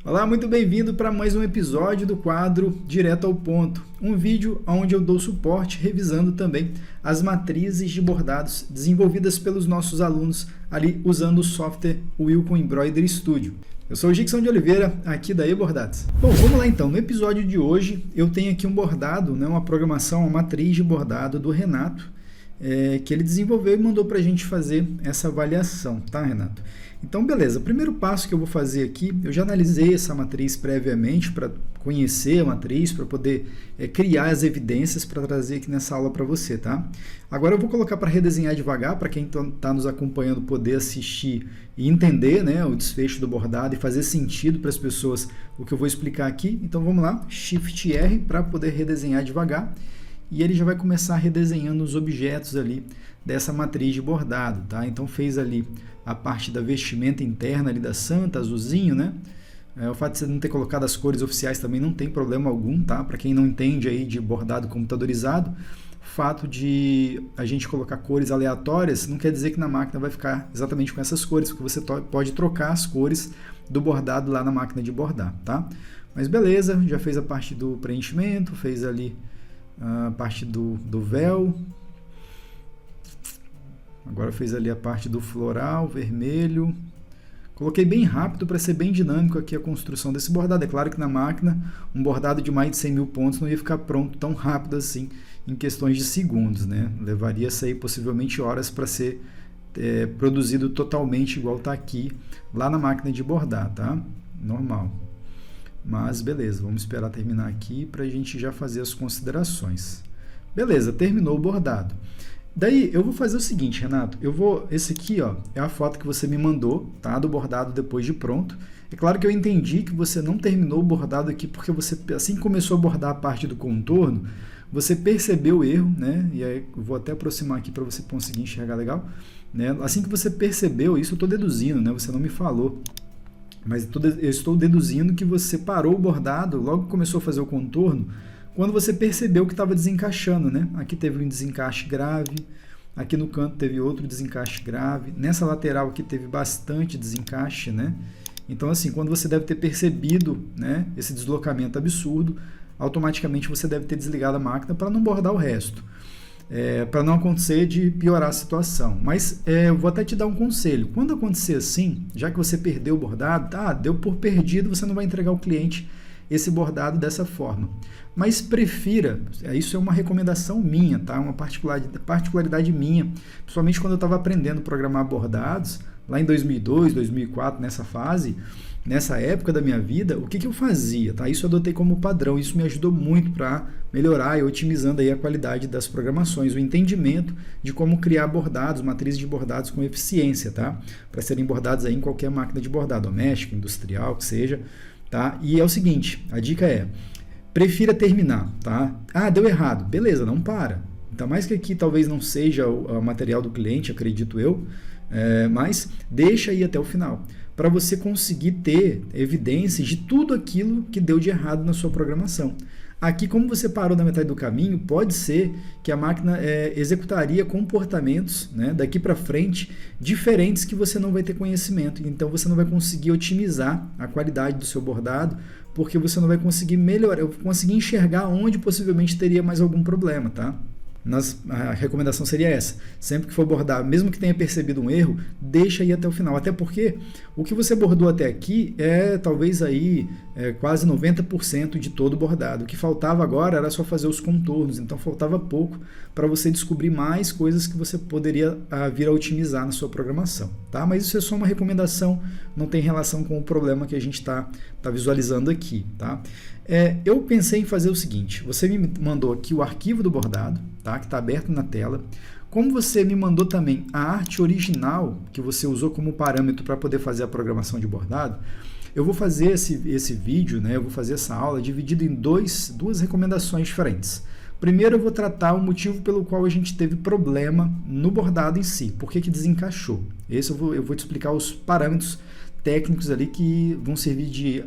Olá, muito bem-vindo para mais um episódio do quadro Direto ao Ponto, um vídeo onde eu dou suporte revisando também as matrizes de bordados desenvolvidas pelos nossos alunos ali usando o software Wilcon Embroidery Studio. Eu sou o Gixson de Oliveira, aqui da eBordados. Bom, vamos lá então. No episódio de hoje eu tenho aqui um bordado, uma programação, uma matriz de bordado do Renato, que ele desenvolveu e mandou para a gente fazer essa avaliação, tá, Renato? Então, beleza. O primeiro passo que eu vou fazer aqui, eu já analisei essa matriz previamente para conhecer a matriz, para poder criar as evidências para trazer aqui nessa aula para você, tá? Agora eu vou colocar para redesenhar devagar, para quem está nos acompanhando poder assistir e entender, né, o desfecho do bordado e fazer sentido para as pessoas o que eu vou explicar aqui. Então, vamos lá, Shift R para poder redesenhar devagar. E ele já vai começar redesenhando os objetos ali dessa matriz de bordado, tá? Então fez ali a parte da vestimenta interna ali da Santa, azulzinho, né? O fato de você não ter colocado as cores oficiais também não tem problema algum, tá? Para quem não entende aí de bordado computadorizado, o fato de a gente colocar cores aleatórias não quer dizer que na máquina vai ficar exatamente com essas cores, porque você pode trocar as cores do bordado lá na máquina de bordar, tá? Mas beleza, já fez a parte do preenchimento, fez ali a parte do véu, agora fez ali a parte do floral, vermelho. Coloquei bem rápido para ser bem dinâmico aqui a construção desse bordado. É claro que na máquina, um bordado de mais de 100 mil pontos não ia ficar pronto tão rápido assim, em questões de segundos, né? Levaria isso aí possivelmente horas para ser produzido totalmente igual está aqui, lá na máquina de bordar, tá? Normal. Mas beleza, vamos esperar terminar aqui para a gente já fazer as considerações. Beleza, terminou o bordado. Daí eu vou fazer o seguinte, Renato, esse aqui ó, é a foto que você me mandou, tá, do bordado depois de pronto. É claro que eu entendi que você não terminou o bordado aqui porque você, assim que começou a bordar a parte do contorno, você percebeu o erro, né? E aí eu vou até aproximar aqui para você conseguir enxergar legal, né? Assim que você percebeu, isso eu estou deduzindo, né? Você não me falou. Mas eu estou deduzindo que você parou o bordado, logo que começou a fazer o contorno, quando você percebeu que estava desencaixando, né? Aqui teve um desencaixe grave, aqui no canto teve outro desencaixe grave, nessa lateral aqui teve bastante desencaixe, né? Então, assim, quando você deve ter percebido, né, esse deslocamento absurdo, automaticamente você deve ter desligado a máquina para não bordar o resto. Para não acontecer de piorar a situação. Mas eu vou até te dar um conselho. Quando acontecer assim, já que você perdeu o bordado, deu por perdido, você não vai entregar ao cliente esse bordado dessa forma. Mas prefira, isso é uma recomendação minha, tá? Uma particularidade minha, principalmente quando eu estava aprendendo a programar bordados, lá em 2002, 2004, nessa época da minha vida, o que eu fazia? Tá? Isso eu adotei como padrão, isso me ajudou muito para melhorar e otimizando aí a qualidade das programações, o entendimento de como criar bordados, matrizes de bordados com eficiência, tá? Para serem bordados aí em qualquer máquina de bordado, doméstica, industrial, que seja, tá? E é o seguinte, a dica é, prefira terminar, tá? Deu errado, beleza, não para. Ainda mais que aqui talvez não seja o material do cliente, acredito eu, mas deixa aí até o final, para você conseguir ter evidências de tudo aquilo que deu de errado na sua programação. Aqui, como você parou na metade do caminho, pode ser que a máquina executaria comportamentos, né, daqui para frente diferentes que você não vai ter conhecimento. Então, você não vai conseguir otimizar a qualidade do seu bordado, porque você não vai conseguir melhorar, conseguir enxergar onde possivelmente teria mais algum problema, tá? A recomendação seria essa, sempre que for bordar, mesmo que tenha percebido um erro, deixa aí até o final, até porque o que você bordou até aqui talvez aí quase 90% de todo o bordado. O que faltava agora era só fazer os contornos, então faltava pouco para você descobrir mais coisas que você poderia vir a otimizar na sua programação, tá? Mas isso é só uma recomendação, não tem relação com o problema que a gente está visualizando aqui, tá? Eu pensei em fazer o seguinte, você me mandou aqui o arquivo do bordado, tá? Que está aberto na tela. Como você me mandou também a arte original que você usou como parâmetro para poder fazer a programação de bordado, eu vou fazer esse vídeo, né? Eu vou fazer essa aula dividido em duas recomendações diferentes. Primeiro eu vou tratar o motivo pelo qual a gente teve problema no bordado em si, por que desencaixou. Esse eu vou te explicar os parâmetros técnicos ali que vão servir de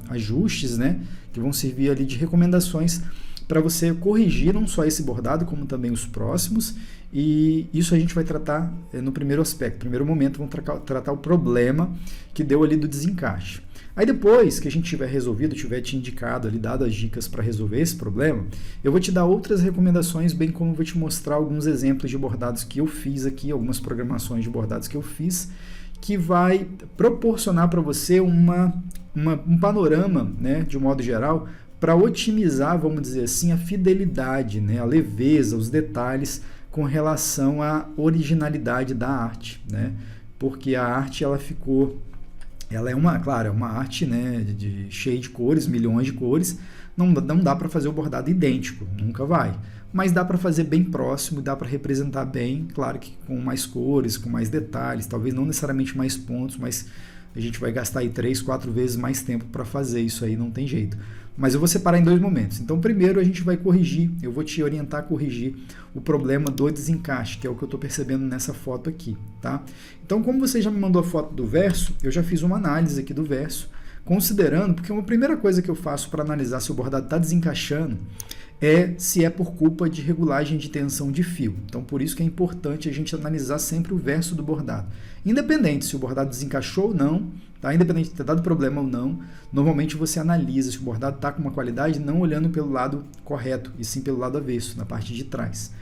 ajustes, né? Que vão servir ali de recomendações para você corrigir não só esse bordado, como também os próximos, e isso a gente vai tratar no primeiro aspecto. No primeiro momento, vamos tratar o problema que deu ali do desencaixe. Aí depois que a gente tiver resolvido, tiver te indicado ali, dado as dicas para resolver esse problema, eu vou te dar outras recomendações, bem como vou te mostrar alguns exemplos de bordados que eu fiz aqui, algumas programações de bordados que eu fiz, que vai proporcionar para você um panorama, né, de um modo geral, para otimizar, vamos dizer assim, a fidelidade, né, a leveza, os detalhes com relação à originalidade da arte, né? Porque a arte ela é uma arte, né, cheia de cores, milhões de cores, não dá para fazer o bordado idêntico, nunca vai. Mas dá para fazer bem próximo, dá para representar bem, claro que com mais cores, com mais detalhes, talvez não necessariamente mais pontos, mas a gente vai gastar aí 3, 4 vezes mais tempo para fazer isso aí, não tem jeito. Mas eu vou separar em 2 momentos. Então, primeiro a gente vai corrigir, eu vou te orientar a corrigir o problema do desencaixe, que é o que eu estou percebendo nessa foto aqui, tá? Então, como você já me mandou a foto do verso, eu já fiz uma análise aqui do verso, considerando, porque uma primeira coisa que eu faço para analisar se o bordado está desencaixando é se é por culpa de regulagem de tensão de fio. Então, por isso que é importante a gente analisar sempre o verso do bordado. Independente se o bordado desencaixou ou não, tá? Independente de ter dado problema ou não, normalmente você analisa se o bordado está com uma qualidade não olhando pelo lado correto, e sim pelo lado avesso, na parte de trás.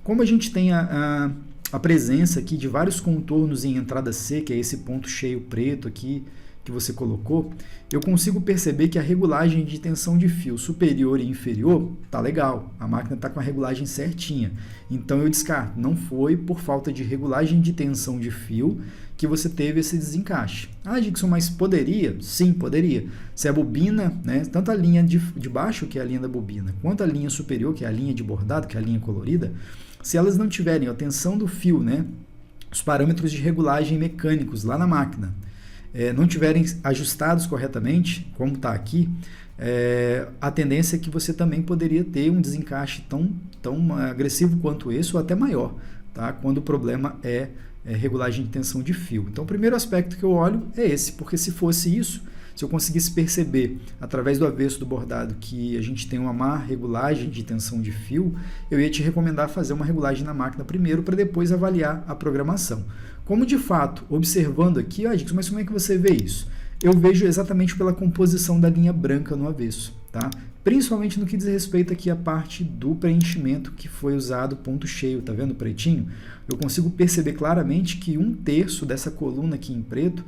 Como a gente tem a presença aqui de vários contornos em entrada C, que é esse ponto cheio preto aqui, que você colocou, eu consigo perceber que a regulagem de tensão de fio superior e inferior tá legal, a máquina está com a regulagem certinha, então eu descarto, não foi por falta de regulagem de tensão de fio que você teve esse desencaixe. Ah, Dixon, mas poderia? Sim, poderia. Se a bobina, né, tanto a linha de baixo, que é a linha da bobina, quanto a linha superior, que é a linha de bordado, que é a linha colorida, se elas não tiverem a tensão do fio, né, os parâmetros de regulagem mecânicos lá na máquina, não tiverem ajustados corretamente, como está aqui, a tendência é que você também poderia ter um desencaixe tão agressivo quanto esse, ou até maior, tá? Quando o problema é regulagem de tensão de fio. Então, o primeiro aspecto que eu olho é esse, porque se fosse isso, se eu conseguisse perceber através do avesso do bordado que a gente tem uma má regulagem de tensão de fio, eu ia te recomendar fazer uma regulagem na máquina primeiro para depois avaliar a programação. Como de fato, observando aqui, Dixon, mas como é que você vê isso? Eu vejo exatamente pela composição da linha branca no avesso, tá? Principalmente no que diz respeito aqui à parte do preenchimento que foi usado ponto cheio, tá vendo o pretinho? Eu consigo perceber claramente que 1/3 dessa coluna aqui em preto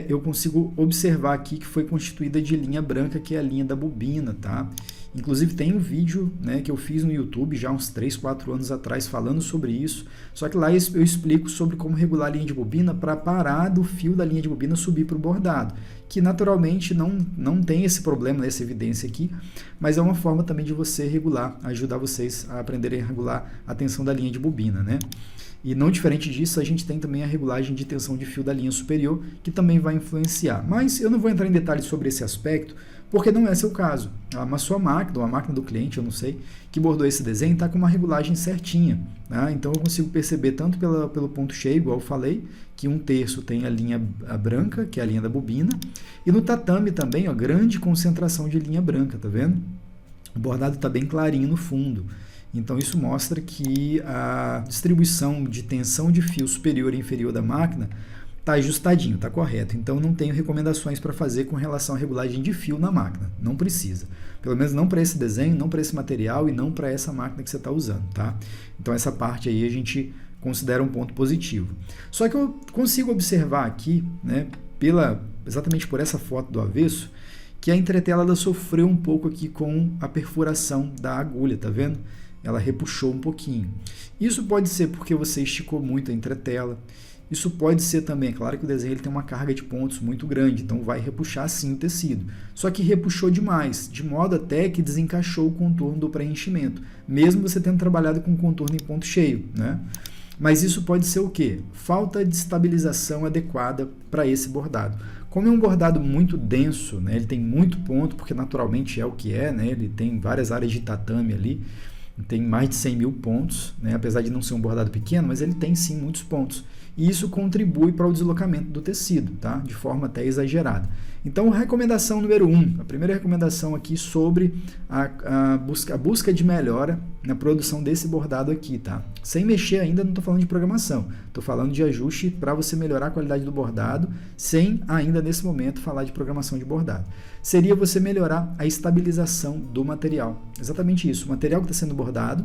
eu consigo observar aqui que foi constituída de linha branca, que é a linha da bobina, tá? Inclusive tem um vídeo, né, que eu fiz no YouTube já uns 3, 4 anos atrás falando sobre isso, só que lá eu explico sobre como regular a linha de bobina para parar do fio da linha de bobina subir para o bordado, que naturalmente não tem esse problema, essa evidência aqui, mas é uma forma também de você regular, ajudar vocês a aprenderem a regular a tensão da linha de bobina, né? E não diferente disso, a gente tem também a regulagem de tensão de fio da linha superior, que também vai influenciar. Mas eu não vou entrar em detalhes sobre esse aspecto, porque não é seu caso. A sua máquina, ou a máquina do cliente, eu não sei, que bordou esse desenho, está com uma regulagem certinha. Tá? Então eu consigo perceber tanto pelo ponto cheio, igual eu falei, que 1/3 tem a linha branca, que é a linha da bobina, e no tatame também, ó, grande concentração de linha branca, tá vendo? O bordado está bem clarinho no fundo. Então isso mostra que a distribuição de tensão de fio superior e inferior da máquina está ajustadinho, está correto. Então não tenho recomendações para fazer com relação à regulagem de fio na máquina. Não precisa. Pelo menos não para esse desenho, não para esse material e não para essa máquina que você está usando, tá? Então essa parte aí a gente considera um ponto positivo. Só que eu consigo observar aqui, né, exatamente por essa foto do avesso, que a entretela ela sofreu um pouco aqui com a perfuração da agulha, tá vendo? Ela repuxou um pouquinho. Isso pode ser porque você esticou muito a entretela. Isso pode ser também, é claro que o desenho ele tem uma carga de pontos muito grande, então vai repuxar sim o tecido. Só que repuxou demais, de modo até que desencaixou o contorno do preenchimento, mesmo você tendo trabalhado com contorno em ponto cheio, né? Mas isso pode ser o quê? Falta de estabilização adequada para esse bordado. Como é um bordado muito denso, né, ele tem muito ponto, porque naturalmente é o que é, né, ele tem várias áreas de tatame ali, tem mais de 100 mil pontos, né? Apesar de não ser um bordado pequeno, mas ele tem sim muitos pontos. e isso contribui para o deslocamento do tecido, tá? De forma até exagerada. Então, recomendação número 1, a primeira recomendação aqui sobre a busca de melhora na produção desse bordado aqui, tá? Sem mexer ainda, não estou falando de programação, estou falando de ajuste para você melhorar a qualidade do bordado, sem ainda nesse momento falar de programação de bordado. Seria você melhorar a estabilização do material. Exatamente isso, o material que está sendo bordado,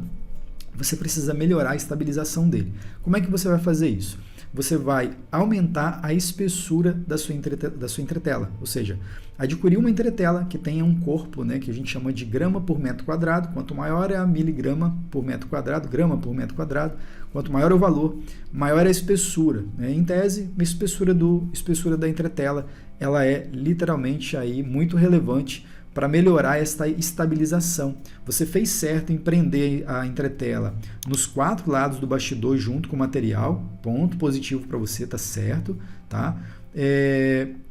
você precisa melhorar a estabilização dele. Como é que você vai fazer isso? Você vai aumentar a espessura da sua entretela, ou seja, adquirir uma entretela que tenha um corpo, né, que a gente chama de grama por metro quadrado. Quanto maior é a miligrama por metro quadrado, grama por metro quadrado, quanto maior é o valor, maior é a espessura, né? Em tese, a espessura da entretela, ela é literalmente aí muito relevante para melhorar esta estabilização. Você fez certo em prender a entretela nos 4 lados do bastidor junto com o material, ponto positivo para você, tá certo, tá?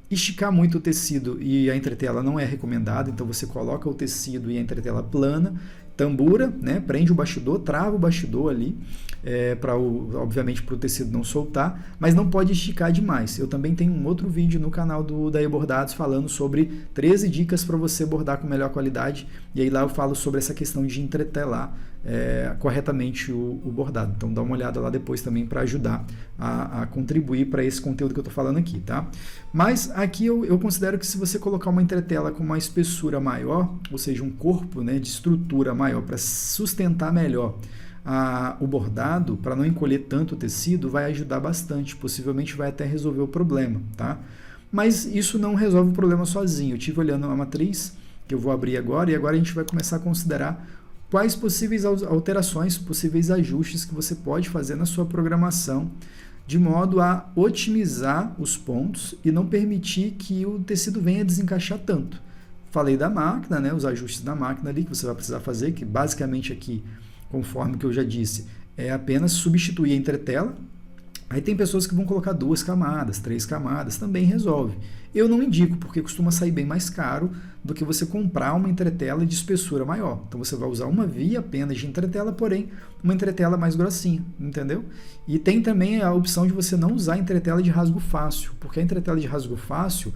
Esticar muito o tecido e a entretela não é recomendado, então você coloca o tecido e a entretela plana, tambura, né? Prende o bastidor, trava o bastidor ali, obviamente para o tecido não soltar, mas não pode esticar demais. Eu também tenho um outro vídeo no canal do Daí Bordados falando sobre 13 dicas para você bordar com melhor qualidade, e aí lá eu falo sobre essa questão de entretelar corretamente o bordado. Então dá uma olhada lá depois também para ajudar a contribuir para esse conteúdo que eu estou falando aqui, tá? Mas aqui eu considero que se você colocar uma entretela com uma espessura maior, ou seja, um corpo, né, de estrutura maior para sustentar melhor o bordado, para não encolher tanto o tecido, vai ajudar bastante, possivelmente vai até resolver o problema, tá? Mas isso não resolve o problema sozinho. Eu estive olhando a matriz, que eu vou abrir agora, e agora a gente vai começar a considerar quais possíveis alterações, possíveis ajustes que você pode fazer na sua programação, de modo a otimizar os pontos e não permitir que o tecido venha desencaixar tanto. Falei da máquina, né, os ajustes da máquina ali que você vai precisar fazer, que basicamente aqui, conforme que eu já disse, é apenas substituir a entretela. Aí tem pessoas que vão colocar 2 camadas, 3 camadas, também resolve. Eu não indico, porque costuma sair bem mais caro do que você comprar uma entretela de espessura maior. Então você vai usar uma via apenas de entretela, porém uma entretela mais grossinha, entendeu? E tem também a opção de você não usar entretela de rasgo fácil, porque a entretela de rasgo fácil,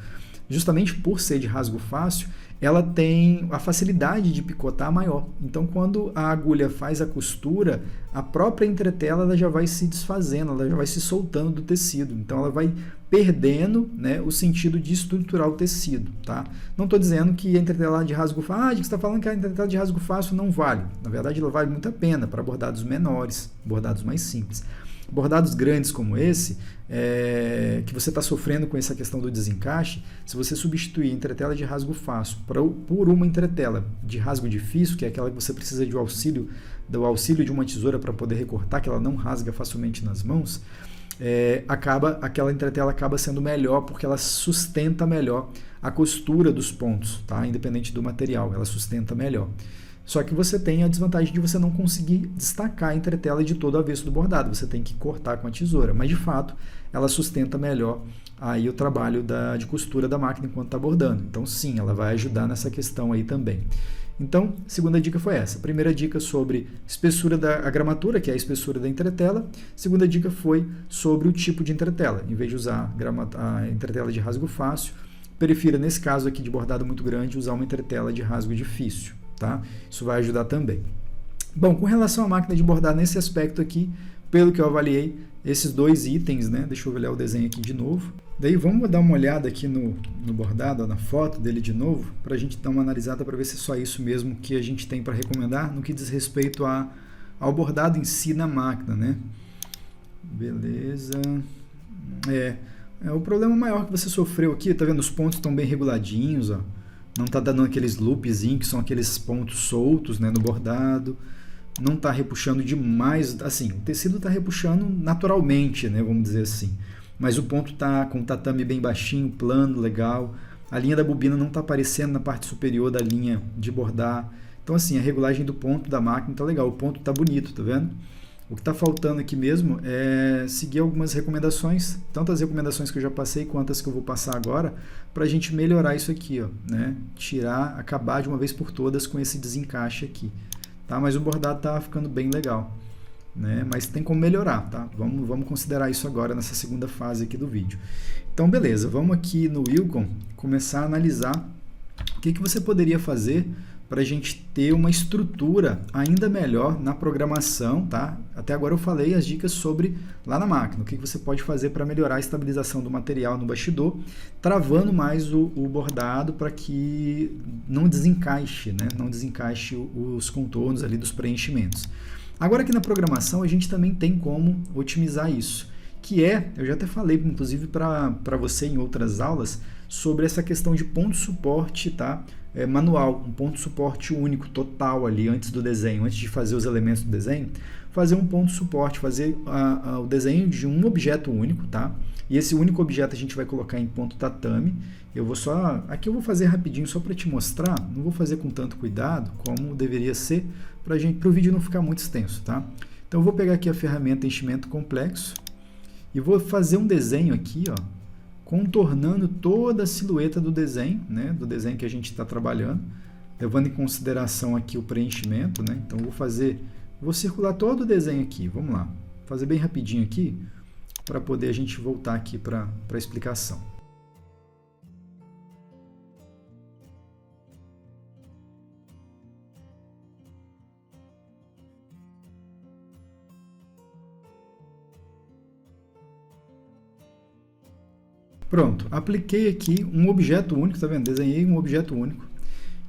justamente por ser de rasgo fácil, ela tem a facilidade de picotar maior. Então, quando a agulha faz a costura, a própria entretela ela já vai se desfazendo, ela já vai se soltando do tecido. Então, ela vai perdendo, né, o sentido de estruturar o tecido, tá? Não estou dizendo que a entretela de rasgo fácil, você está falando que a entretela de rasgo fácil não vale. Na verdade, ela vale muito a pena para bordados menores, bordados mais simples. Bordados grandes como esse, que você está sofrendo com essa questão do desencaixe, se você substituir a entretela de rasgo fácil por uma entretela de rasgo difícil, que é aquela que você precisa do auxílio de uma tesoura para poder recortar, que ela não rasga facilmente nas mãos, aquela entretela acaba sendo melhor porque ela sustenta melhor a costura dos pontos, tá? Independente do material, ela sustenta melhor. Só que você tem a desvantagem de você não conseguir destacar a entretela de todo o avesso do bordado. Você tem que cortar com a tesoura. Mas, de fato, ela sustenta melhor aí o trabalho de costura da máquina enquanto está bordando. Então, sim, ela vai ajudar nessa questão aí também. Então, a segunda dica foi essa. A primeira dica sobre espessura a gramatura, que é a espessura da entretela. A segunda dica foi sobre o tipo de entretela. Em vez de usar a entretela de rasgo fácil, prefira, nesse caso aqui de bordado muito grande, usar uma entretela de rasgo difícil. Tá? Isso vai ajudar também. Bom, com relação à máquina de bordar nesse aspecto aqui, pelo que eu avaliei, esses 2 itens, né? Deixa eu olhar o desenho aqui de novo. Daí vamos dar uma olhada aqui no bordado, ó, na foto dele de novo, para a gente dar uma analisada para ver se é só isso mesmo que a gente tem para recomendar no que diz respeito ao bordado em si na máquina, né? Beleza. O problema maior que você sofreu aqui, tá vendo? Os pontos estão bem reguladinhos, ó. Não está dando aqueles loopzinhos, que são aqueles pontos soltos, né, no bordado. Não está repuxando demais. Assim, o tecido está repuxando naturalmente, né, vamos dizer assim. Mas o ponto está com o tatame bem baixinho, plano, legal. A linha da bobina não está aparecendo na parte superior da linha de bordar. Então, assim, a regulagem do ponto da máquina está legal. O ponto está bonito, tá vendo? O que está faltando aqui mesmo é seguir algumas recomendações, tanto as recomendações que eu já passei quanto as que eu vou passar agora, para a gente melhorar isso aqui, ó, né? Acabar de uma vez por todas com esse desencaixe aqui, tá? Mas o bordado está ficando bem legal. né? Mas tem como melhorar, tá? Vamos considerar isso agora nessa segunda fase aqui do vídeo. Então, beleza, vamos aqui no Wilcon começar a analisar o que você poderia fazer para a gente ter uma estrutura ainda melhor na programação, tá? Até agora eu falei as dicas sobre lá na máquina, o que você pode fazer para melhorar a estabilização do material no bastidor, travando mais o bordado para que não desencaixe, né? Não desencaixe os contornos ali dos preenchimentos. Agora aqui na programação a gente também tem como otimizar isso, que é, eu já até falei inclusive para você em outras aulas, sobre essa questão de ponto de suporte, tá? Manual, um ponto de suporte único, total ali, antes do desenho, antes de fazer os elementos do desenho, fazer um ponto de suporte, fazer o desenho de um objeto único, tá? E esse único objeto a gente vai colocar em ponto tatame. Aqui eu vou fazer rapidinho só para te mostrar, não vou fazer com tanto cuidado como deveria ser, para o vídeo não ficar muito extenso, tá? Então eu vou pegar aqui a ferramenta enchimento complexo e vou fazer um desenho aqui, ó, contornando toda a silhueta do desenho, né, do desenho que a gente está trabalhando, levando em consideração aqui o preenchimento, né? Então vou circular todo o desenho aqui, vamos lá, fazer bem rapidinho aqui, para poder a gente voltar aqui para a explicação. Pronto, apliquei aqui um objeto único, tá vendo? Desenhei um objeto único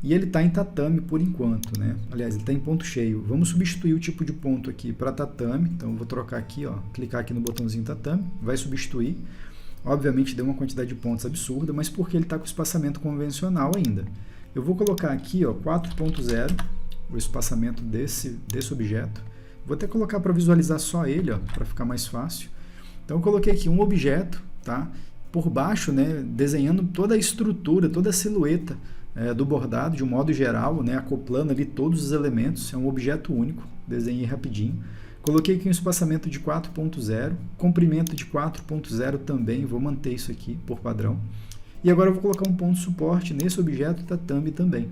e ele está em tatame por enquanto, né? Aliás, ele está em ponto cheio. Vamos substituir o tipo de ponto aqui para tatame, então eu vou trocar aqui, ó, clicar aqui no botãozinho tatame, vai substituir. Obviamente deu uma quantidade de pontos absurda, mas porque ele está com espaçamento convencional ainda. Eu vou colocar aqui, ó, 4.0, o espaçamento desse objeto. Vou até colocar para visualizar só ele, ó, para ficar mais fácil. Então eu coloquei aqui um objeto, tá? Por baixo, né, desenhando toda a estrutura, toda a silhueta do bordado de um modo geral, né, acoplando ali todos os elementos, é um objeto único, desenhei rapidinho. Coloquei aqui um espaçamento de 4.0, comprimento de 4.0 também, vou manter isso aqui por padrão. E agora eu vou colocar um ponto de suporte nesse objeto tatame também.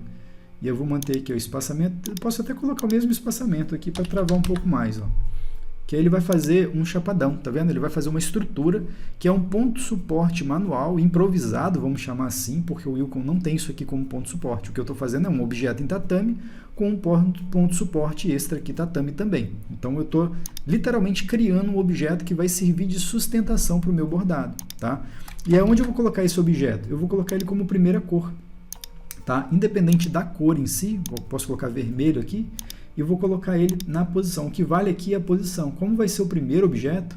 E eu vou manter aqui o espaçamento, posso até colocar o mesmo espaçamento aqui para travar um pouco mais, ó. Que aí ele vai fazer um chapadão, tá vendo? Ele vai fazer uma estrutura que é um ponto de suporte manual, improvisado, vamos chamar assim, porque o Wilcon não tem isso aqui como ponto de suporte. O que eu estou fazendo é um objeto em tatame com um ponto de suporte extra aqui tatame também. Então eu estou literalmente criando um objeto que vai servir de sustentação para o meu bordado, tá? E é onde eu vou colocar esse objeto? Eu vou colocar ele como primeira cor, tá? Independente da cor em si, posso colocar vermelho aqui, e vou colocar ele na posição. O que vale aqui é a posição. Como vai ser o primeiro objeto,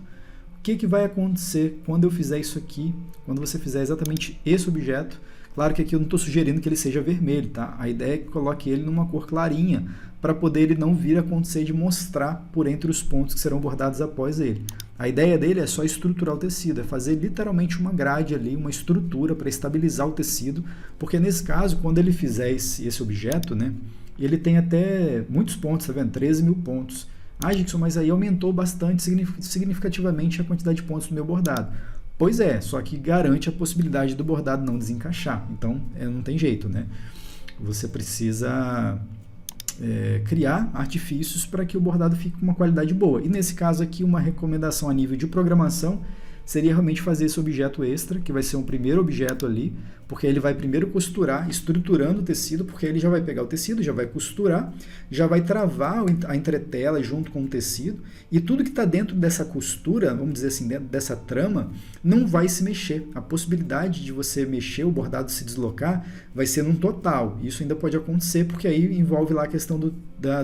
o que vai acontecer quando eu fizer isso aqui, quando você fizer exatamente esse objeto? Claro que aqui eu não estou sugerindo que ele seja vermelho, tá? A ideia é que coloque ele numa cor clarinha, para poder ele não vir a acontecer de mostrar por entre os pontos que serão bordados após ele. A ideia dele é só estruturar o tecido, é fazer literalmente uma grade ali, uma estrutura para estabilizar o tecido, porque nesse caso, quando ele fizer esse objeto, né, ele tem até muitos pontos, tá vendo? 13.000 pontos. Ah, Gixson, mas aí aumentou bastante, significativamente a quantidade de pontos do meu bordado. Pois é, só que garante a possibilidade do bordado não desencaixar. Então, não tem jeito, né? Você precisa criar artifícios para que o bordado fique com uma qualidade boa. E nesse caso aqui, uma recomendação a nível de programação seria realmente fazer esse objeto extra, que vai ser um primeiro objeto ali, porque ele vai primeiro costurar, estruturando o tecido, porque ele já vai pegar o tecido, já vai costurar, já vai travar a entretela junto com o tecido, e tudo que está dentro dessa costura, vamos dizer assim, dentro dessa trama, não vai se mexer. A possibilidade de você mexer, o bordado se deslocar, vai ser num total. Isso ainda pode acontecer, porque aí envolve lá a questão do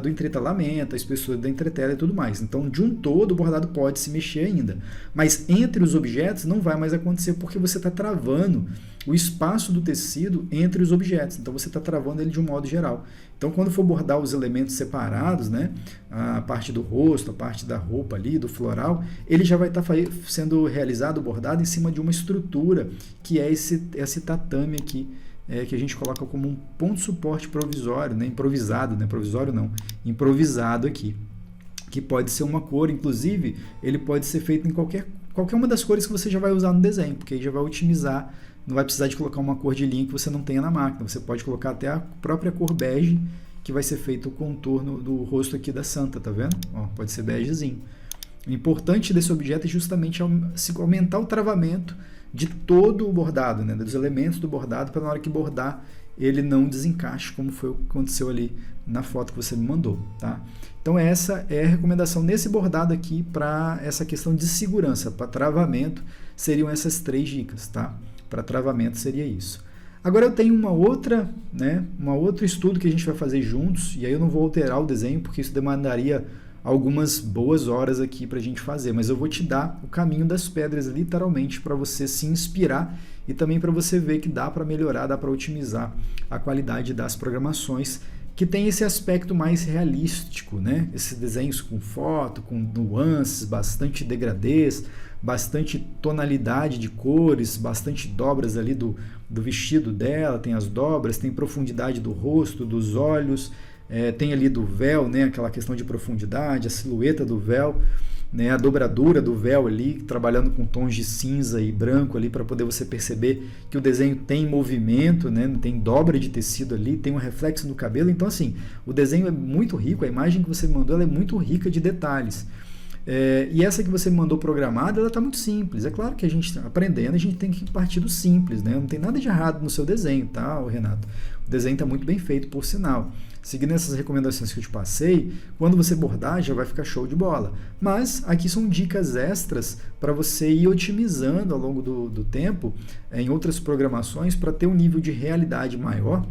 entretelamento, a espessura da entretela e tudo mais. Então, de um todo, o bordado pode se mexer ainda. Mas entre os objetos não vai mais acontecer, porque você está travando o espaço do tecido entre os objetos. Então, você está travando ele de um modo geral. Então, quando for bordar os elementos separados, né, a parte do rosto, a parte da roupa ali, do floral, ele já vai estar sendo realizado, bordado em cima de uma estrutura, que é esse tatame aqui, que a gente coloca como um ponto de suporte provisório, né, improvisado, né, provisório não, improvisado aqui, que pode ser uma cor, inclusive, ele pode ser feito em qualquer uma das cores que você já vai usar no desenho, porque aí já vai otimizar, não vai precisar de colocar uma cor de linha que você não tenha na máquina, você pode colocar até a própria cor bege, que vai ser feito o contorno do rosto aqui da santa, tá vendo? Ó, pode ser begezinho. O importante desse objeto é justamente aumentar o travamento de todo o bordado, né, dos elementos do bordado, para na hora que bordar ele não desencaixe, como foi o que aconteceu ali na foto que você me mandou, tá? Então essa é a recomendação nesse bordado aqui para essa questão de segurança. Para travamento seriam essas 3 dicas, tá? Para travamento seria isso. Agora eu tenho uma outra, né, outro estudo que a gente vai fazer juntos, e aí eu não vou alterar o desenho, porque isso demandaria algumas boas horas aqui para a gente fazer, mas eu vou te dar o caminho das pedras, literalmente, para você se inspirar e também para você ver que dá para melhorar, dá para otimizar a qualidade das programações, que tem esse aspecto mais realístico, né? Esses desenhos com foto, com nuances, bastante degradês, bastante tonalidade de cores, bastante dobras ali do vestido dela, tem as dobras, tem profundidade do rosto, dos olhos, tem ali do véu, né, aquela questão de profundidade, a silhueta do véu, né, a dobradura do véu ali, trabalhando com tons de cinza e branco ali, para poder você perceber que o desenho tem movimento, né, tem dobra de tecido ali, tem um reflexo no cabelo. Então, assim, o desenho é muito rico, a imagem que você me mandou ela é muito rica de detalhes. E essa que você me mandou programada, ela está muito simples. É claro que a gente aprendendo, a gente tem que partir do simples, né? Não tem nada de errado no seu desenho, tá, Renato? O desenho está muito bem feito, por sinal. Seguindo essas recomendações que eu te passei, quando você bordar já vai ficar show de bola. Mas aqui são dicas extras para você ir otimizando ao longo do tempo em outras programações para ter um nível de realidade maior.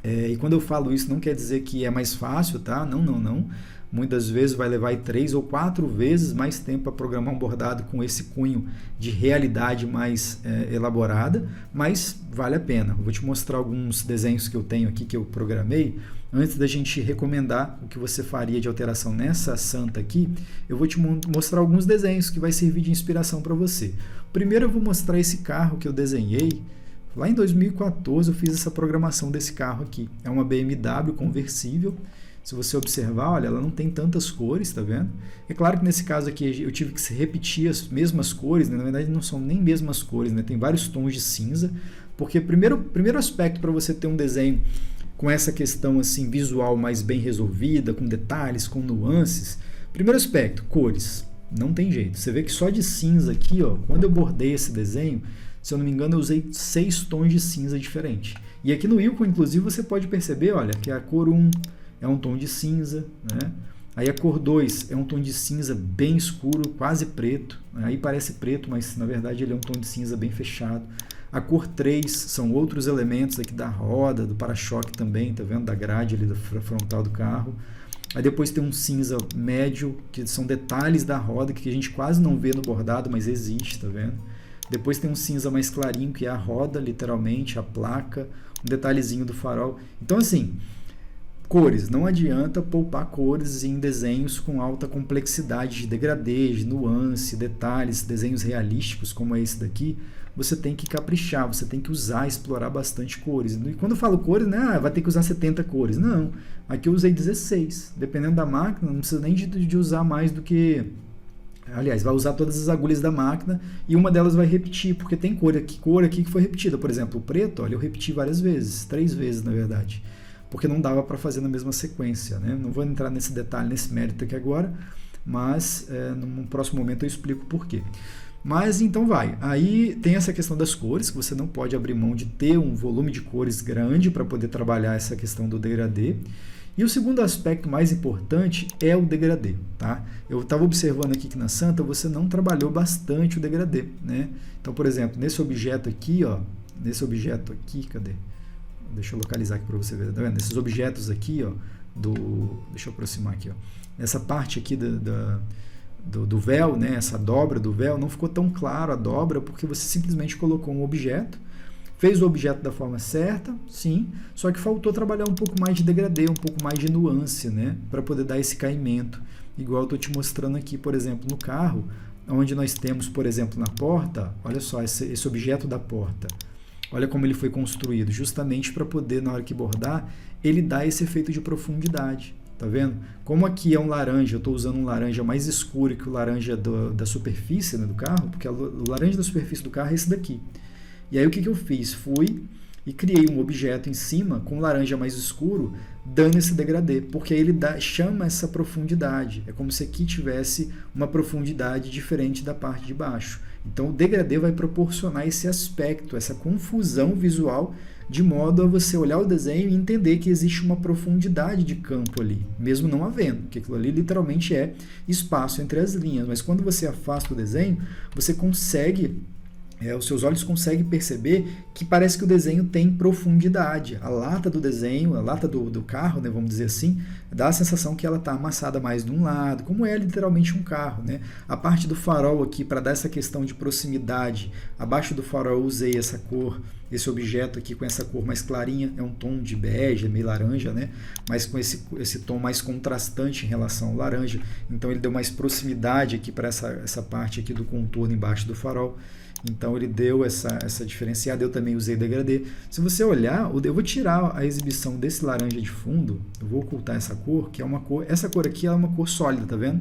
E quando eu falo isso, não quer dizer que é mais fácil, tá? Não, não, não. Muitas vezes vai levar 3 ou 4 vezes mais tempo para programar um bordado com esse cunho de realidade mais elaborada, mas vale a pena. Eu vou te mostrar alguns desenhos que eu tenho aqui, que eu programei. Antes da gente recomendar o que você faria de alteração nessa santa aqui, eu vou te mostrar alguns desenhos que vai servir de inspiração para você. Primeiro eu vou mostrar esse carro que eu desenhei. Lá em 2014 eu fiz essa programação desse carro aqui. É uma BMW conversível. Se você observar, olha, ela não tem tantas cores, tá vendo? É claro que nesse caso aqui eu tive que repetir as mesmas cores, né? Na verdade não são nem mesmas cores, né? Tem vários tons de cinza, porque primeiro aspecto para você ter um desenho com essa questão assim visual mais bem resolvida, com detalhes, com nuances, primeiro aspecto, cores. Não tem jeito. Você vê que só de cinza aqui, ó, quando eu bordei esse desenho, se eu não me engano, eu usei 6 tons de cinza diferentes. E aqui no Ilco, inclusive, você pode perceber, olha, que a cor 1 é um tom de cinza, né? Aí a cor 2 é um tom de cinza bem escuro, quase preto. Aí parece preto, mas na verdade ele é um tom de cinza bem fechado. A cor 3 são outros elementos aqui da roda, do para-choque também, tá vendo? Da grade ali da frontal do carro. Aí depois tem um cinza médio, que são detalhes da roda, que a gente quase não vê no bordado, mas existe, tá vendo? Depois tem um cinza mais clarinho, que é a roda, literalmente, a placa, um detalhezinho do farol. Então, assim, cores, não adianta poupar cores em desenhos com alta complexidade de degradê, de nuance, detalhes, desenhos realísticos como é esse daqui. Você tem que caprichar, você tem que usar, explorar bastante cores. E quando eu falo cores, né, vai ter que usar 70 cores. Não, aqui eu usei 16. Dependendo da máquina, não precisa nem de usar mais do que... Aliás, vai usar todas as agulhas da máquina e uma delas vai repetir, porque tem cor aqui que foi repetida. Por exemplo, o preto, olha, eu repeti várias vezes, 3 vezes na verdade, porque não dava para fazer na mesma sequência, né? Não vou entrar nesse detalhe, nesse mérito aqui agora, mas no próximo momento eu explico por quê. Mas então vai, aí tem essa questão das cores, que você não pode abrir mão de ter um volume de cores grande para poder trabalhar essa questão do degradê. E o segundo aspecto mais importante é o degradê, tá? Eu estava observando aqui que na Santa você não trabalhou bastante o degradê, né? Então, por exemplo, nesse objeto aqui, ó, cadê? Deixa eu localizar aqui para você ver, tá vendo? Nesses objetos aqui, ó, deixa eu aproximar aqui, ó. Nessa parte aqui do véu, né? Essa dobra do véu, não ficou tão claro a dobra porque você simplesmente colocou um objeto. Fez o objeto da forma certa, sim, só que faltou trabalhar um pouco mais de degradê, um pouco mais de nuance, né, para poder dar esse caimento. Igual eu estou te mostrando aqui, por exemplo, no carro, onde nós temos, por exemplo, na porta, olha só, esse objeto da porta. Olha como ele foi construído, justamente para poder, na hora que bordar, ele dar esse efeito de profundidade. Tá vendo? Como aqui é um laranja, eu estou usando um laranja mais escuro que o laranja da superfície, né, do carro, porque o laranja da superfície do carro é esse daqui. E aí o que eu fiz? Fui e criei um objeto em cima com laranja mais escuro, dando esse degradê, porque aí ele chama essa profundidade. É como se aqui tivesse uma profundidade diferente da parte de baixo. Então o degradê vai proporcionar esse aspecto, essa confusão visual, de modo a você olhar o desenho e entender que existe uma profundidade de campo ali, mesmo não havendo, porque aquilo ali literalmente é espaço entre as linhas. Mas quando você afasta o desenho, você consegue, os seus olhos conseguem perceber que parece que o desenho tem profundidade. A lata do desenho, a lata do carro, né, vamos dizer assim, dá a sensação que ela está amassada mais de um lado, como é literalmente um carro, né? A parte do farol aqui, para dar essa questão de proximidade, abaixo do farol eu usei essa cor, esse objeto aqui com essa cor mais clarinha, é um tom de bege, meio laranja, né? Mas com esse tom mais contrastante em relação ao laranja, então ele deu mais proximidade aqui para essa parte aqui do contorno embaixo do farol. Então ele deu essa diferenciada. Eu também usei degradê. Se você olhar, eu vou tirar a exibição desse laranja de fundo, eu vou ocultar essa cor, que é uma cor, essa cor aqui é uma cor sólida, tá vendo?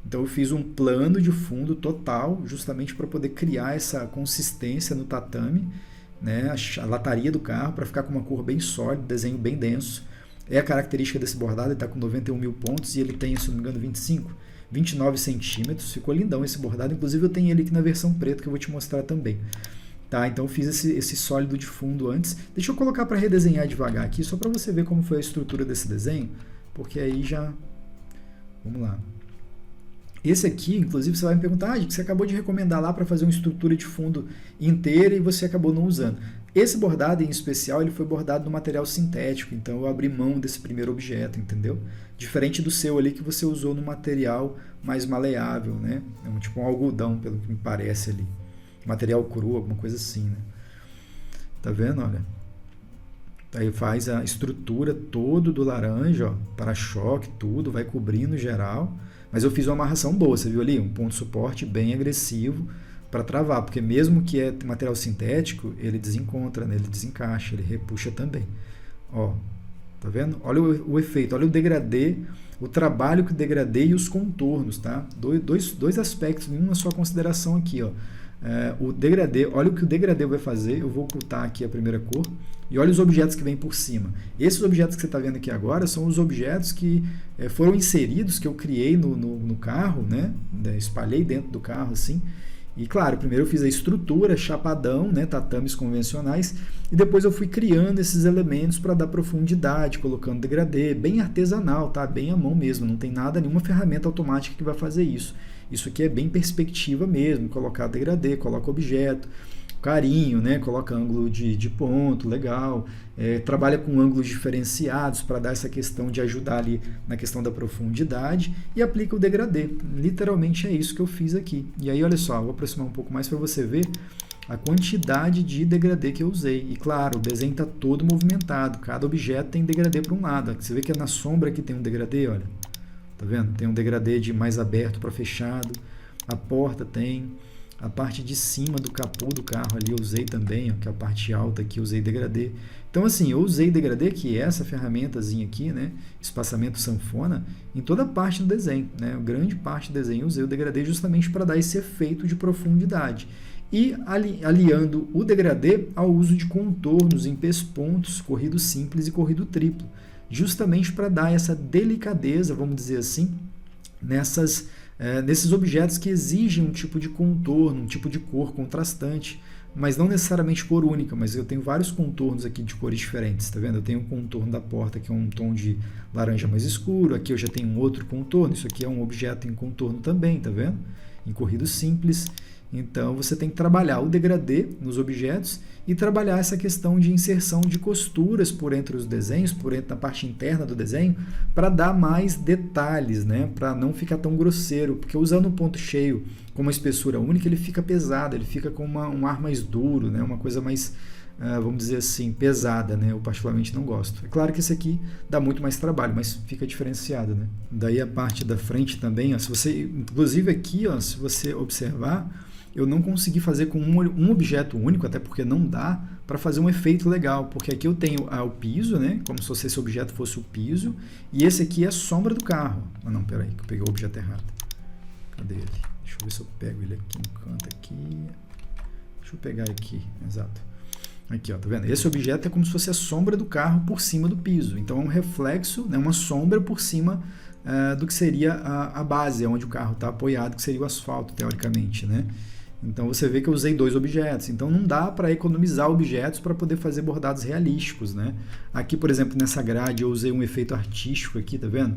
Então eu fiz um plano de fundo total, justamente para poder criar essa consistência no tatame, né, a lataria do carro, para ficar com uma cor bem sólida, desenho bem denso. É a característica desse bordado, ele está com 91 mil pontos e ele tem, se não me engano, 29 centímetros, ficou lindão esse bordado, inclusive eu tenho ele aqui na versão preta que eu vou te mostrar também. Tá, então eu fiz esse sólido de fundo antes. Deixa eu colocar para redesenhar devagar aqui, só para você ver como foi a estrutura desse desenho, porque aí já... Vamos lá. Esse aqui, inclusive, você vai me perguntar, que você acabou de recomendar lá para fazer uma estrutura de fundo inteira e você acabou não usando. Esse bordado em especial, ele foi bordado no material sintético, então eu abri mão desse primeiro objeto, entendeu? Diferente do seu ali que você usou no material mais maleável, né? É tipo um algodão, pelo que me parece ali. Material cru, alguma coisa assim, né? Tá vendo, olha? Aí faz a estrutura toda do laranja, ó, para-choque, tudo, vai cobrindo geral. Mas eu fiz uma amarração boa, você viu ali? Um ponto de suporte bem agressivo para travar, porque mesmo que é material sintético, ele desencontra, né? Ele desencaixa, ele repuxa também. Ó, tá vendo? Olha o efeito, olha o degradê, o trabalho que o degradê e os contornos, tá? Dois aspectos em uma só consideração aqui, ó. O degradê, olha o que o degradê vai fazer, eu vou ocultar aqui a primeira cor, e olha os objetos que vêm por cima. Esses objetos que você está vendo aqui agora são os objetos que foram inseridos, que eu criei no carro, né? Espalhei dentro do carro assim. E claro, primeiro eu fiz a estrutura, chapadão, né, tatames convencionais, e depois eu fui criando esses elementos para dar profundidade, colocando degradê, bem artesanal, tá? Bem à mão mesmo, não tem nada, nenhuma ferramenta automática que vai fazer isso. Isso aqui é bem perspectiva mesmo, colocar degradê, coloca objeto, carinho, né? Coloca ângulo de ponto, legal, trabalha com ângulos diferenciados para dar essa questão de ajudar ali na questão da profundidade e aplica o degradê. Literalmente é isso que eu fiz aqui. E aí, olha só, vou aproximar um pouco mais para você ver a quantidade de degradê que eu usei. E claro, o desenho está todo movimentado, cada objeto tem degradê para um lado. Você vê que na sombra aqui tem um degradê, olha. Tá vendo? Tem um degradê de mais aberto para fechado. A porta tem. A parte de cima do capô do carro ali eu usei também, ó, que é a parte alta aqui, eu usei degradê. Então assim, eu usei degradê, que é essa ferramentazinha aqui, né, espaçamento sanfona, em toda a parte do desenho, né, grande parte do desenho eu usei o degradê justamente para dar esse efeito de profundidade. E aliando o degradê ao uso de contornos em pespontos, corrido simples e corrido triplo, justamente para dar essa delicadeza, vamos dizer assim, nesses objetos que exigem um tipo de contorno, um tipo de cor contrastante, mas não necessariamente cor única, mas eu tenho vários contornos aqui de cores diferentes, tá vendo? Eu tenho um contorno da porta que é um tom de laranja mais escuro, aqui eu já tenho um outro contorno, isso aqui é um objeto em contorno também, tá vendo? Em corrido simples. Então você tem que trabalhar o degradê nos objetos e trabalhar essa questão de inserção de costuras por entre os desenhos, por entre a parte interna do desenho, para dar mais detalhes, né? Para não ficar tão grosseiro, porque usando um ponto cheio com uma espessura única, ele fica pesado, ele fica com um ar mais duro, né? Uma coisa mais, vamos dizer assim, pesada, né? Eu particularmente não gosto. É claro que esse aqui dá muito mais trabalho, mas fica diferenciado, né? Daí a parte da frente também, ó, se você, inclusive aqui, ó, se você observar, eu não consegui fazer com um objeto único, até porque não dá para fazer um efeito legal, porque aqui eu tenho o piso, né, como se esse objeto fosse o piso, e esse aqui é a sombra do carro. Ah não, peraí, que eu peguei o objeto errado. Cadê ele? Deixa eu ver se eu pego ele aqui no canto aqui. Deixa eu pegar aqui, exato. Aqui, ó, tá vendo? Esse objeto é como se fosse a sombra do carro por cima do piso. Então, é um reflexo, né, uma sombra por cima do que seria a base, onde o carro está apoiado, que seria o asfalto, teoricamente, né? Então, você vê que eu usei 2 objetos. Então, não dá para economizar objetos para poder fazer bordados realísticos, né? Aqui, por exemplo, nessa grade, eu usei um efeito artístico aqui, tá vendo?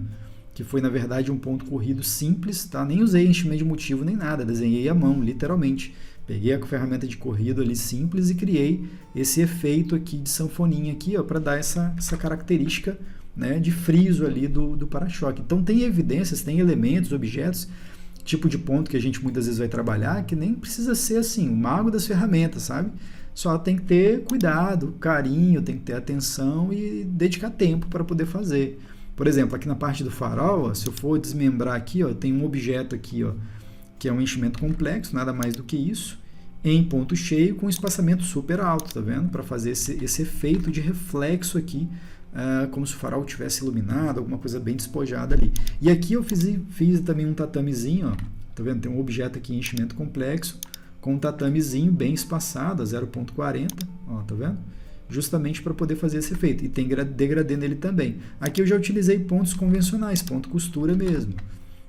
Que foi, na verdade, um ponto corrido simples, tá? Nem usei enchimento de motivo nem nada, desenhei à mão, literalmente. Peguei a ferramenta de corrido ali simples e criei esse efeito aqui de sanfoninha aqui, para dar essa característica, né, de friso ali do para-choque. Então tem evidências, tem elementos, objetos, tipo de ponto que a gente muitas vezes vai trabalhar, que nem precisa ser assim, o mago das ferramentas, sabe? Só tem que ter cuidado, carinho, tem que ter atenção e dedicar tempo para poder fazer. Por exemplo, aqui na parte do farol, ó, se eu for desmembrar aqui, ó, tem um objeto aqui, ó, que é um enchimento complexo, nada mais do que isso, em ponto cheio com espaçamento super alto, tá vendo? Para fazer esse efeito de reflexo aqui, como se o farol tivesse iluminado, alguma coisa bem despojada ali. E aqui eu fiz também um tatamezinho, ó, tá vendo? Tem um objeto aqui em enchimento complexo, com um tatamezinho bem espaçado, a 0,40, ó, tá vendo? Justamente para poder fazer esse efeito. E tem degradê nele também. Aqui eu já utilizei pontos convencionais, ponto costura mesmo.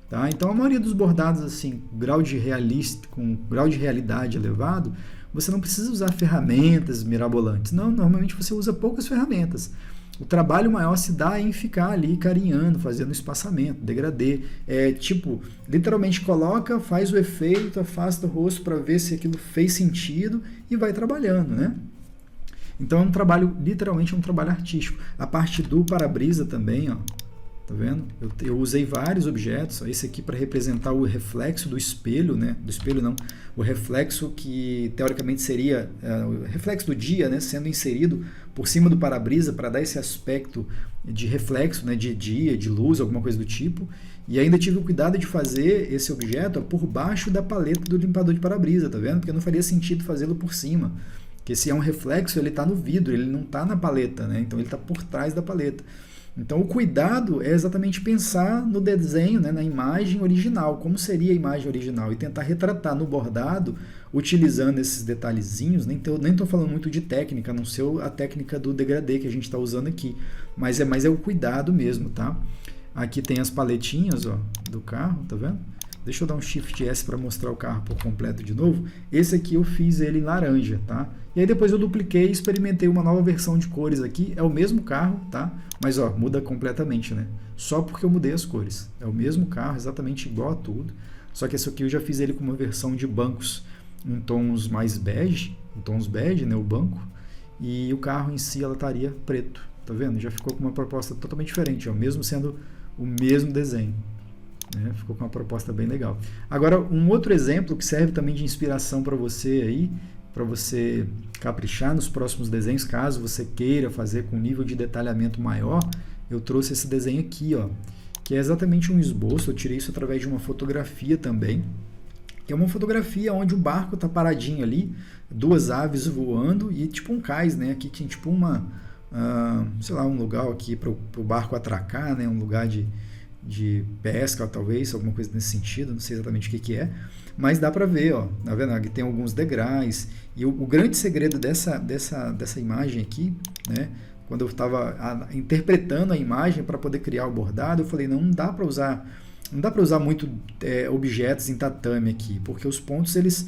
Tá? Então a maioria dos bordados assim, com grau de realidade elevado, você não precisa usar ferramentas mirabolantes. Não, normalmente você usa poucas ferramentas. O trabalho maior se dá em ficar ali carinhando, fazendo espaçamento, degradê. Tipo, literalmente coloca, faz o efeito, afasta o rosto para ver se aquilo fez sentido e vai trabalhando, né? Então é um trabalho, literalmente é um trabalho artístico. A parte do para-brisa também, ó, tá vendo? Eu usei vários objetos, esse aqui para representar o reflexo do espelho, né? Do espelho não, o reflexo que teoricamente seria o reflexo do dia, né? Sendo inserido por cima do para-brisa para dar esse aspecto de reflexo, né? De dia, de luz, alguma coisa do tipo. E ainda tive o cuidado de fazer esse objeto por baixo da paleta do limpador de para-brisa, tá vendo? Porque não faria sentido fazê-lo por cima. Porque se é um reflexo, ele está no vidro, ele não está na paleta, né? Então ele está por trás da paleta. Então o cuidado é exatamente pensar no desenho, né, na imagem original, como seria a imagem original, e tentar retratar no bordado, utilizando esses detalhezinhos. Nem estou falando muito de técnica, a não ser a técnica do degradê que a gente está usando aqui, mas é o cuidado mesmo, tá? Aqui tem as paletinhas, ó, do carro, tá vendo? Deixa eu dar um Shift S para mostrar o carro por completo de novo. Esse aqui eu fiz ele em laranja, tá? E aí depois eu dupliquei e experimentei uma nova versão de cores aqui. É o mesmo carro, tá? Mas ó, muda completamente, né? Só porque eu mudei as cores. É o mesmo carro, exatamente igual a tudo. Só que esse aqui eu já fiz ele com uma versão de bancos em tons mais bege, né? O banco. E o carro em si ela estaria preto, tá vendo? Já ficou com uma proposta totalmente diferente, ó, mesmo sendo o mesmo desenho. Né? Ficou com uma proposta bem legal. Agora, um outro exemplo que serve também de inspiração para você aí, para você caprichar nos próximos desenhos, caso você queira fazer com nível de detalhamento maior, eu trouxe esse desenho aqui, ó, que é exatamente um esboço. Eu tirei isso através de uma fotografia também, que é uma fotografia onde o barco está paradinho ali, 2 aves voando e tipo um cais, né? Aqui tem tipo sei lá, um lugar aqui para o barco atracar, né? Um lugar de pesca, talvez, alguma coisa nesse sentido, não sei exatamente o que é, mas dá para ver, ó, tá vendo? Aqui tem alguns degraus, e o grande segredo dessa imagem aqui, né, quando eu estava interpretando a imagem para poder criar o bordado, eu falei, não dá para usar muito objetos em tatame aqui, porque os pontos, eles,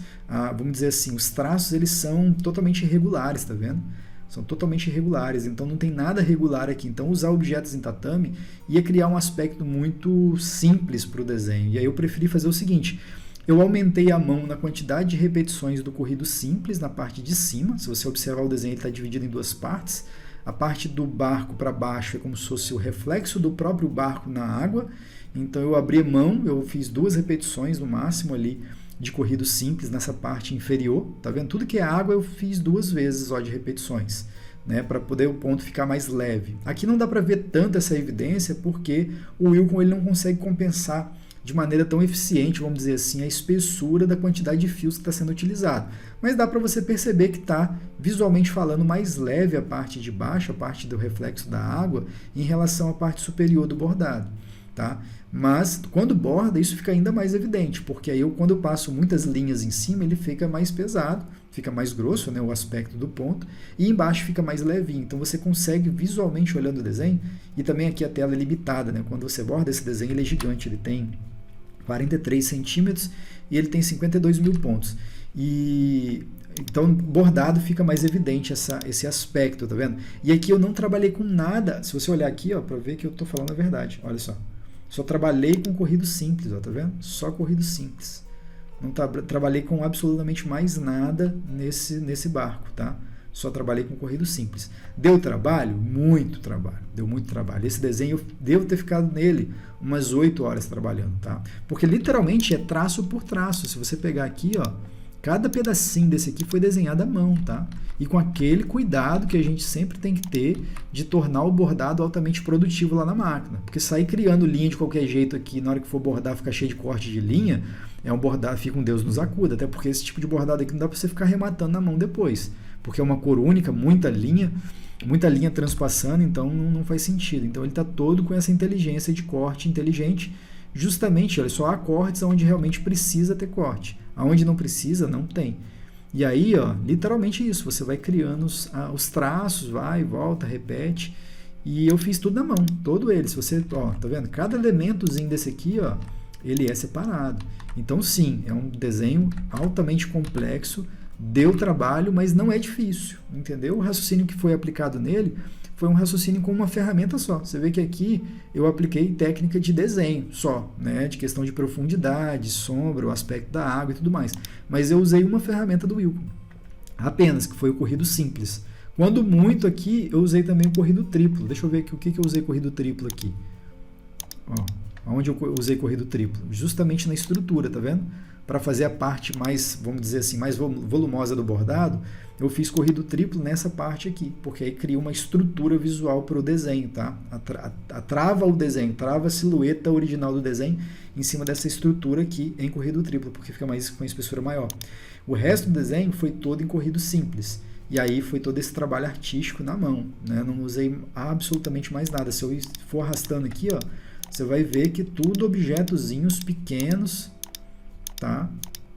vamos dizer assim, os traços, eles são totalmente irregulares, tá vendo? São totalmente irregulares, então não tem nada regular aqui. Então usar objetos em tatame ia criar um aspecto muito simples para o desenho. E aí eu preferi fazer o seguinte, eu aumentei a mão na quantidade de repetições do corrido simples na parte de cima. Se você observar o desenho, ele está dividido em 2 partes. A parte do barco para baixo é como se fosse o reflexo do próprio barco na água. Então eu abri mão, eu fiz 2 repetições no máximo ali, de corrido simples nessa parte inferior, tá vendo? Tudo que é água eu fiz 2 vezes ó, de repetições, né? Para poder o ponto ficar mais leve. Aqui não dá para ver tanto essa evidência porque o Wilcon ele não consegue compensar de maneira tão eficiente, vamos dizer assim, a espessura da quantidade de fios que está sendo utilizado. Mas dá para você perceber que está, visualmente falando, mais leve a parte de baixo, a parte do reflexo da água, em relação à parte superior do bordado. tá? Mas quando borda, isso fica ainda mais evidente, porque aí quando eu passo muitas linhas em cima, ele fica mais pesado, fica mais grosso, né, o aspecto do ponto, e embaixo fica mais levinho. Então você consegue visualmente olhando o desenho, e também aqui a tela é limitada, né? Quando você borda esse desenho, ele é gigante, ele tem 43 centímetros e ele tem 52 mil pontos. E então bordado fica mais evidente esse aspecto, tá vendo? E aqui eu não trabalhei com nada, se você olhar aqui, ó, para ver que eu estou falando a verdade, olha só trabalhei com corrido simples, ó, tá vendo? Só corrido simples. Não trabalhei com absolutamente mais nada nesse barco, tá? Só trabalhei com corrido simples. Deu trabalho? Muito trabalho. Deu muito trabalho. Esse desenho, eu devo ter ficado nele umas 8 horas trabalhando, tá? Porque literalmente é traço por traço. Se você pegar aqui, ó, cada pedacinho desse aqui foi desenhado à mão, tá? E com aquele cuidado que a gente sempre tem que ter de tornar o bordado altamente produtivo lá na máquina. Porque sair criando linha de qualquer jeito aqui, na hora que for bordar, ficar cheio de corte de linha, é um bordado, fica um Deus nos acuda. Até porque esse tipo de bordado aqui não dá para você ficar rematando na mão depois. Porque é uma cor única, muita linha transpassando, então não faz sentido. Então ele está todo com essa inteligência de corte inteligente. Justamente, olha, só há cortes onde realmente precisa ter corte. Aonde não precisa, não tem. E aí, ó, literalmente isso, você vai criando os traços, vai, volta, repete. E eu fiz tudo na mão, todo ele. Se você, ó, tá vendo? Cada elementozinho desse aqui, ó, ele é separado. Então, sim, é um desenho altamente complexo, deu trabalho, mas não é difícil, entendeu? O raciocínio que foi aplicado nele foi um raciocínio com uma ferramenta só. Você vê que aqui eu apliquei técnica de desenho só, né? De questão de profundidade, sombra, o aspecto da água e tudo mais. Mas eu usei uma ferramenta do Wilcon, apenas, que foi o corrido simples. Quando muito aqui, eu usei também o corrido triplo. Deixa eu ver aqui o que eu usei corrido triplo aqui. Ó, onde eu usei corrido triplo? Justamente na estrutura, tá vendo? Para fazer a parte mais, vamos dizer assim, mais volumosa do bordado, eu fiz corrido triplo nessa parte aqui, porque aí cria uma estrutura visual para o desenho, tá? Trava o desenho, trava a silhueta original do desenho em cima dessa estrutura aqui em corrido triplo, porque fica mais com espessura maior. O resto do desenho foi todo em corrido simples. E aí foi todo esse trabalho artístico na mão, né? Não usei absolutamente mais nada. Se eu for arrastando aqui, ó, você vai ver que tudo objetozinhos pequenos, tá?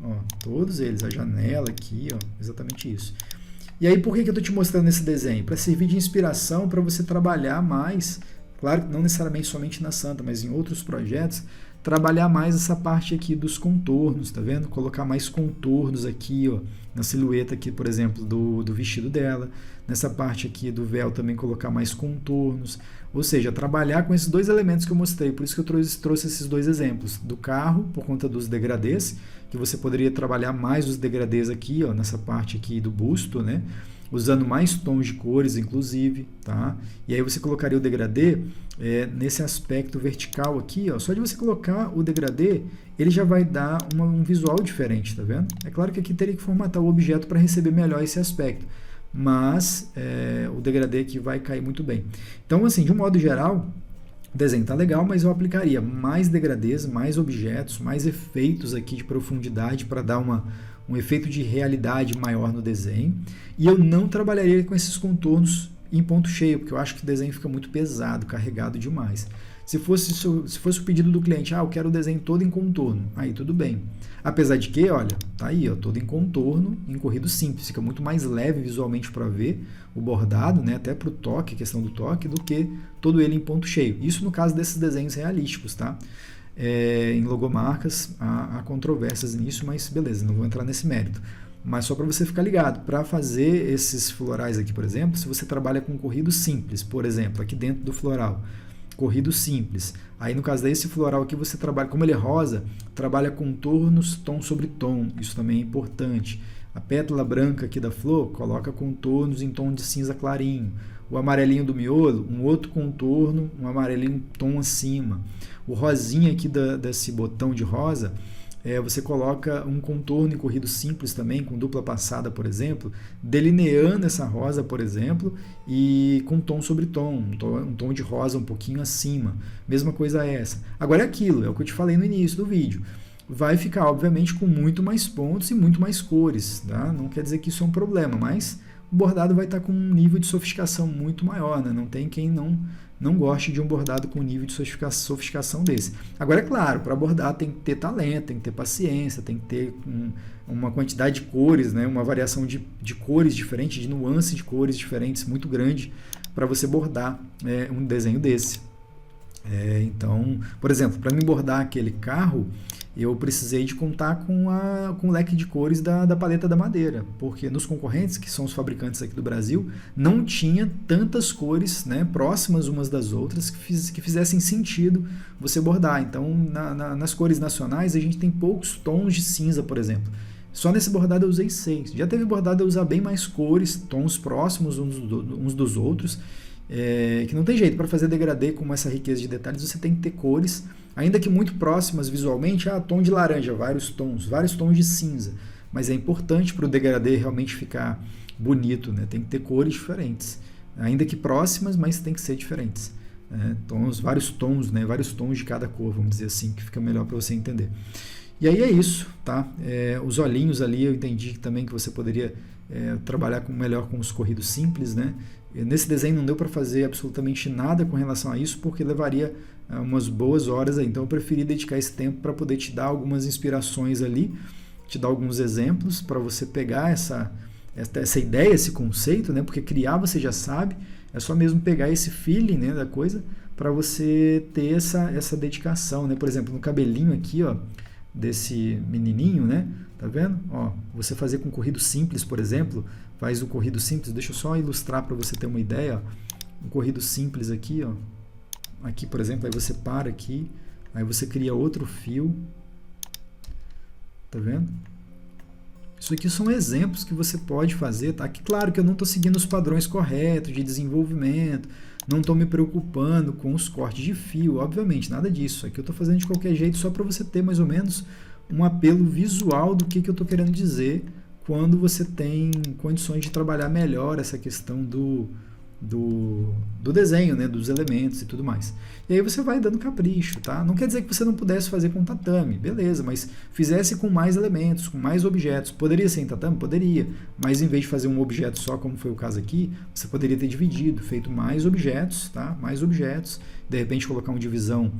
Ó, todos eles, a janela aqui, ó, exatamente isso. E aí, por que eu estou te mostrando esse desenho? Para servir de inspiração para você trabalhar mais, claro que não necessariamente somente na Santa, mas em outros projetos, trabalhar mais essa parte aqui dos contornos, tá vendo? Colocar mais contornos aqui, ó, na silhueta aqui, por exemplo, do vestido dela. Nessa parte aqui do véu também colocar mais contornos. Ou seja, trabalhar com esses dois elementos que eu mostrei. Por isso que eu trouxe esses dois exemplos. Do carro, por conta dos degradês, que você poderia trabalhar mais os degradês aqui, ó, nessa parte aqui do busto, né? Usando mais tons de cores, inclusive, tá? E aí você colocaria o degradê nesse aspecto vertical aqui, ó. Só de você colocar o degradê, ele já vai dar um visual diferente, tá vendo? É claro que aqui teria que formatar o objeto para receber melhor esse aspecto, mas o degradê aqui vai cair muito bem. Então, assim, de um modo geral, o desenho tá legal, mas eu aplicaria mais degradês, mais objetos, mais efeitos aqui de profundidade para dar um efeito de realidade maior no desenho. E eu não trabalharia com esses contornos em ponto cheio, porque eu acho que o desenho fica muito pesado, carregado demais. Se fosse o pedido do cliente, eu quero o desenho todo em contorno, aí tudo bem. Apesar de que, olha, tá aí, ó, todo em contorno, em corrido simples, fica muito mais leve visualmente para ver o bordado, né, até para o toque, questão do toque, do que todo ele em ponto cheio. Isso no caso desses desenhos realísticos, tá? Em logomarcas há controvérsias nisso, mas beleza, não vou entrar nesse mérito. Mas só para você ficar ligado, para fazer esses florais aqui, por exemplo, se você trabalha com corrido simples, por exemplo, aqui dentro do floral, corrido simples. Aí no caso desse floral aqui você trabalha, como ele é rosa, trabalha contornos tom sobre tom, isso também é importante. A pétala branca aqui da flor coloca contornos em tom de cinza clarinho. O amarelinho do miolo, um outro contorno, um amarelinho tom acima. O rosinha aqui desse botão de rosa, você coloca um contorno em corrido simples também, com dupla passada, por exemplo, delineando essa rosa, por exemplo, e com tom sobre tom, um tom de rosa um pouquinho acima. Mesma coisa essa. Agora é aquilo, é o que eu te falei no início do vídeo. Vai ficar, obviamente, com muito mais pontos e muito mais cores, tá? Não quer dizer que isso é um problema, mas o bordado vai estar com um nível de sofisticação muito maior, né? Não tem quem não goste de um bordado com um nível de sofisticação desse. Agora, é claro, para bordar tem que ter talento, tem que ter paciência, tem que ter uma quantidade de cores, né? Uma variação de cores diferentes, de nuances de cores diferentes muito grande para você bordar um desenho desse. Então, por exemplo, para mim bordar aquele carro, eu precisei de contar com o leque de cores da paleta da madeira, porque nos concorrentes, que são os fabricantes aqui do Brasil, não tinha tantas cores, né, próximas umas das outras que fizessem sentido você bordar. Então, nas cores nacionais, a gente tem poucos tons de cinza, por exemplo. Só nesse bordado eu usei 6. Já teve bordado eu usar bem mais cores, tons próximos uns dos outros, que não tem jeito. Para fazer degradê com essa riqueza de detalhes, você tem que ter cores, ainda que muito próximas visualmente, tom de laranja, vários tons de cinza, mas é importante para o degradê realmente ficar bonito, né? Tem que ter cores diferentes, ainda que próximas, mas tem que ser diferentes, né? Vários tons, né? Vários tons de cada cor, vamos dizer assim, que fica melhor para você entender. E aí é isso, tá? Os olhinhos ali eu entendi também que você poderia trabalhar melhor com os corridos simples, né? Nesse desenho não deu para fazer absolutamente nada com relação a isso, porque levaria umas boas horas aí. Então eu preferi dedicar esse tempo para poder te dar algumas inspirações ali, te dar alguns exemplos para você pegar essa ideia, esse conceito, né? Porque criar você já sabe, é só mesmo pegar esse feeling, né, da coisa para você ter essa dedicação, né? Por exemplo, no cabelinho aqui, ó, desse menininho, né? Tá vendo? Ó, você fazer com corrido simples, por exemplo, faz o corrido simples, deixa eu só ilustrar para você ter uma ideia, ó. Um corrido simples aqui, ó. Aqui, por exemplo, aí você para aqui, aí você cria outro fio. Tá vendo? Isso aqui são exemplos que você pode fazer, tá? Que claro que eu não estou seguindo os padrões corretos de desenvolvimento, não estou me preocupando com os cortes de fio, obviamente, nada disso. Aqui eu estou fazendo de qualquer jeito só para você ter mais ou menos um apelo visual do que eu estou querendo dizer quando você tem condições de trabalhar melhor essa questão do desenho, né, dos elementos e tudo mais. E aí você vai dando capricho, tá? Não quer dizer que você não pudesse fazer com tatame, beleza, mas fizesse com mais elementos, com mais objetos. Poderia ser em tatame? Poderia, mas em vez de fazer um objeto só, como foi o caso aqui, você poderia ter dividido, feito mais objetos, tá? Mais objetos, de repente colocar uma divisão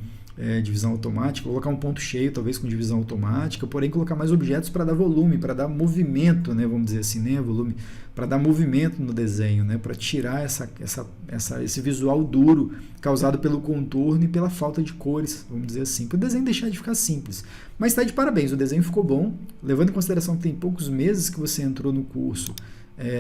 automática, colocar um ponto cheio, talvez com divisão automática, porém colocar mais objetos para dar volume, para dar movimento, né, vamos dizer assim, né, volume, para dar movimento no desenho, né, para tirar esse visual duro causado pelo contorno e pela falta de cores, vamos dizer assim, para o desenho deixar de ficar simples. Mas está de parabéns, o desenho ficou bom, levando em consideração que tem poucos meses que você entrou no curso,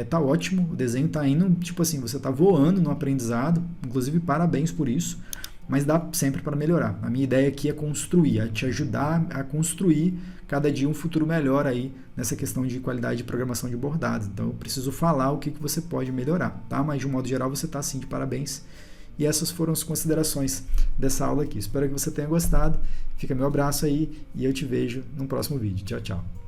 tá ótimo, o desenho está indo, tipo assim, você está voando no aprendizado, inclusive parabéns por isso. Mas dá sempre para melhorar. A minha ideia aqui é construir, é te ajudar a construir cada dia um futuro melhor aí nessa questão de qualidade de programação de bordados. Então eu preciso falar o que você pode melhorar, tá? Mas de um modo geral você está sim de parabéns. E essas foram as considerações dessa aula aqui. Espero que você tenha gostado. Fica meu abraço aí e eu te vejo no próximo vídeo. Tchau, tchau.